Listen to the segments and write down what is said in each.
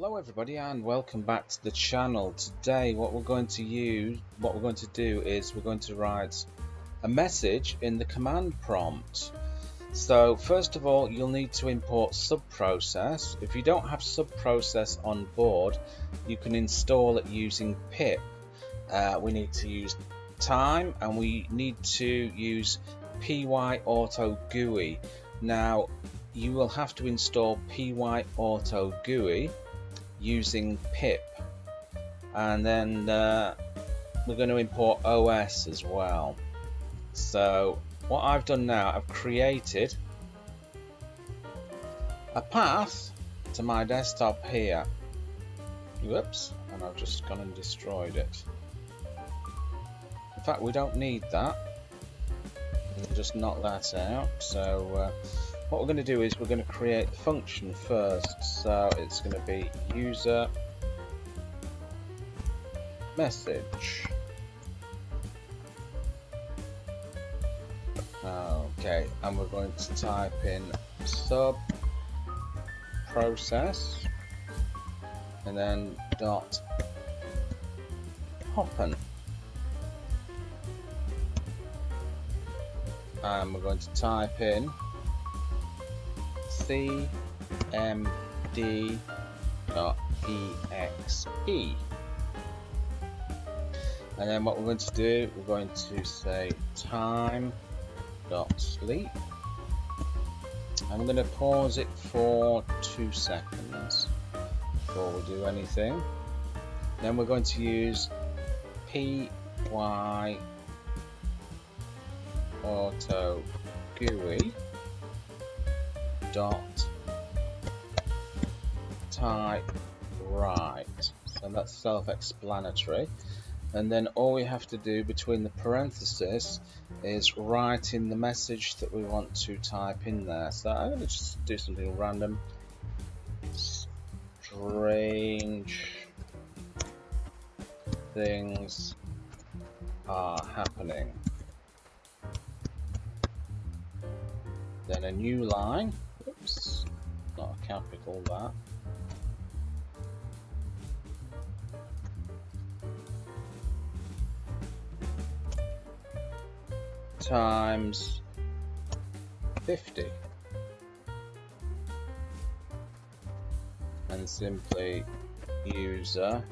Hello everybody and welcome back to the channel. Today what we're going to do is we're going to write a message in the command prompt. So first of all, you'll need to import subprocess. If you don't have subprocess on board, you can install it using pip. We need to use time and we need to use pyauto-GUI. Now you will have to install pyauto-GUI using pip, and then we're going to import OS as well. So what I've done now, I've created a path to my desktop here. Whoops, and I've just gone and destroyed it. In fact, we don't need that. We'll just knock that out. So what we're going to do is we're going to create the function first. So it's going to be user message. Okay, and we're going to type in sub process and then dot happen, and we're going to type in cmd.exe, and then what we're going to do, we're going to say time.sleep. I'm going to pause it for 2 seconds before we do anything. Then we're going to use pyauto-GUI dot type write. So that's self-explanatory, and then all we have to do between the parentheses is write in the message that we want to type in there. So I'm going to just do something random. Strange things are happening. Then a new line. Oops, not a capital that. Times 50. And simply user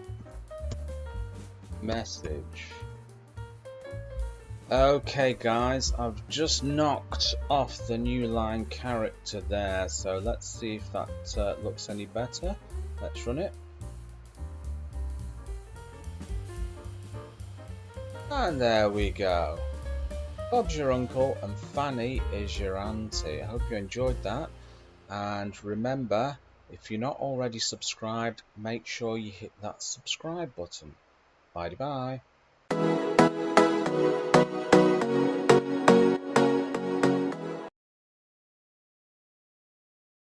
message. Okay guys, I've just knocked off the new line character there, so let's see if that looks any better. Let's run it. And there we go. Bob's your uncle and Fanny is your auntie. I hope you enjoyed that, and remember, if you're not already subscribed, make sure you hit that subscribe button. Bye bye.